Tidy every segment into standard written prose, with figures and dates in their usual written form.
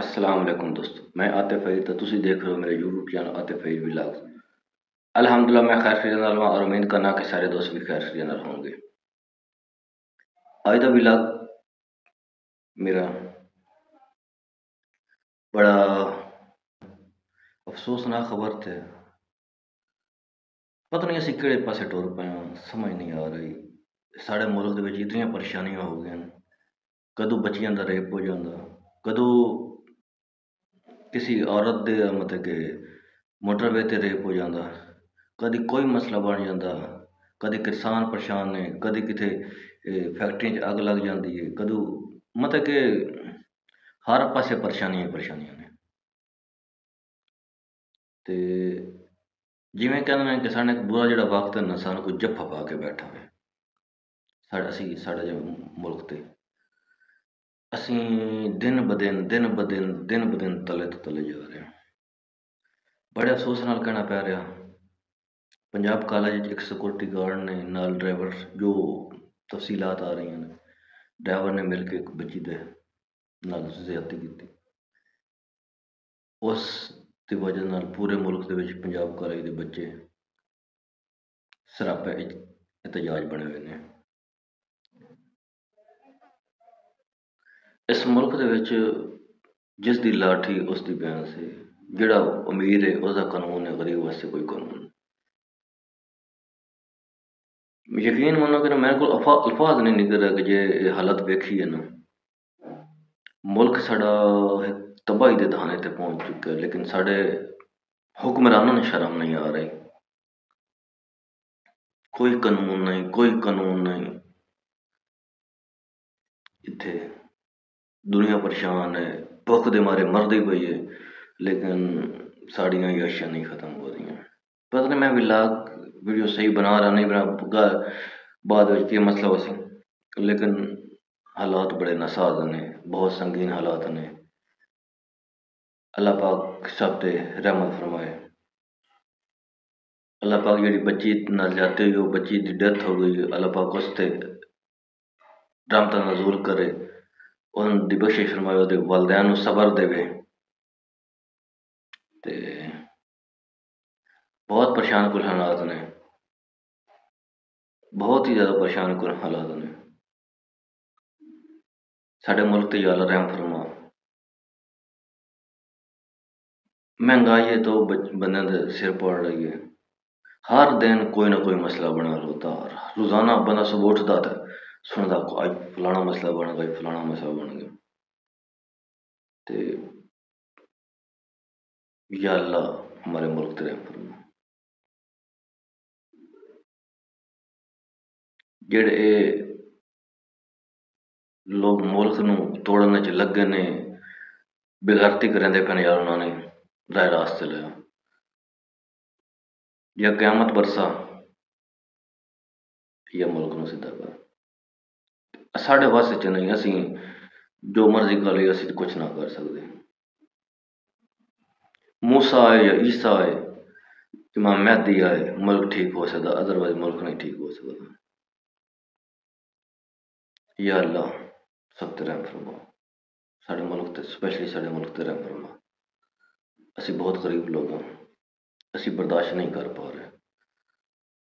السلام علیکم دوستو، میں عاطف فرید تو تسی دیکھ رہے ہو میرے YouTube channel Atif Farid vlogs. الحمدللہ میں خیر خرید نال ہوں اور امید کرنا کہ سارے دوست بھی خیر خرید نال ہوں گے۔ آج دا ولاگ میرا بڑا افسوسناک خبر تھے، پتہ نہیں اسی کہڑے پاسے ٹور پے ہاں، سمجھ نہیں آ رہی۔ ساڑے ملک دے وچ اتنی پریشانیاں ہو گئیں، کدوں بچیاں دا ریپ ہو جاندا، کدوں کسی عورت دے مطلب کہ موٹر وے تے ریپ ہو جاندا، کدی کوئی مسئلہ بن جاندا، کدی کسان پریشان نے، کدی کتے فیکٹری اگ لگ جاندی ہے، کدوں مطلب کہ ہر پاسے پریشانیاں پریشانیاں نے۔ تے جویں کہندے نے کہ ساڈے برا جڑا وقت ہے نا سانوں کوئی جفا پا کے بیٹھا ہے، ساڈا جو ملک تے اسیں دن بدن تلے تو تلے جا رہے ہیں۔ بڑے افسوس نال کہنا پی رہا، پنجاب کالج ایک سیکورٹی گارڈ نے نال ڈرائیور جو تفصیلات آ رہی ہیں، ڈرائیور نے مل کے ایک بچی دے نال زیادتی کی، اس دی وجہ نال پورے ملک دے وچ پنجاب کالج دے بچے سراپے احتجاج بنے ہوئے نے۔ اس ملک دے وچ جس دی لاٹھی اس دی بھینس ہے، جڑا امیر ہے اس دا قانون ہے، غریب واسطے کوئی قانون نہیں۔ یقین منو کہ میرے کو الفاظ نہیں نکل رہا کہ جے یہ حالت ویکھی ہے نا، ملک ساڈا تباہی دے دہانے تے پہنچ چکا ہے، لیکن ساڈے حکمرانوں نے شرم نہیں آ رہی۔ کوئی قانون نہیں، اتھے دنیا پریشان ہے، بھوک دے مارے مردی پئی ہے، لیکن ساڑیاں عیاشیاں نہیں ختم ہو رہی ہیں۔ پتہ نہیں میں ویڈیو صحیح بنا رہا نہیں بنا بعد وچ یہ مسئلہ ہو سی، لیکن حالات بڑے ناساز نے، بہت سنگین حالات نے۔ اللہ پاک سب تے رحمت فرمائے۔ اللہ پاک جڑی بچی نال جاتے ہوئی وہ بچی دی ڈیتھ ہو گئی، اللہ پاک اس تے رحمت نزول کرے، ان دی بخشش فرمائے، وہ والدین نو صبر دے۔ تے بہت پریشان کن حالات نے، بہت ہی زیادہ پریشان کن حالات نے۔ ساڈے ملک تے یا اللہ رحم فرما۔ مہنگائی ہے تو بندے دے سر پڑ رہی ہے، ہر دن کوئی نہ کوئی مسئلہ بنا ہوتا، روزانہ بندہ صبح اٹھتا تھا سنتا آج فلانا مسئلہ بن گیا، فلانا مسئلہ بن گیا۔ تے یا اللہ ہمارے ملک تے رحم فرما۔ جڑے لوگ ملک نو توڑنے چ لگے نے، بغیرتی کرندے پے نے، یار انہوں نے راہ راستے لیا یا قیامت برسا یا ملک نو سیدھا کر۔ ساڈے واسطے چ نہیں، اسی جو مرضی کر لئے، اسی کچھ نہ کر سکتے۔ موسیٰ آئے یا عیسیٰ آئے، امام مہدی آئے، ملک ٹھیک ہو سکتا، ادروائز ملک نہیں ٹھیک ہو سکتا۔ یا اللہ سب تے رحم فرما، ساڈے ملک تے سپیشلی ساڈے ملک تے رحم فرما۔ اسی بہت غریب لوگ ہیں، اسی برداشت نہیں کر پا رہے،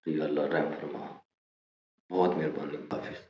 تو یا اللہ رحم فرما، بہت مہربانی، حافظ۔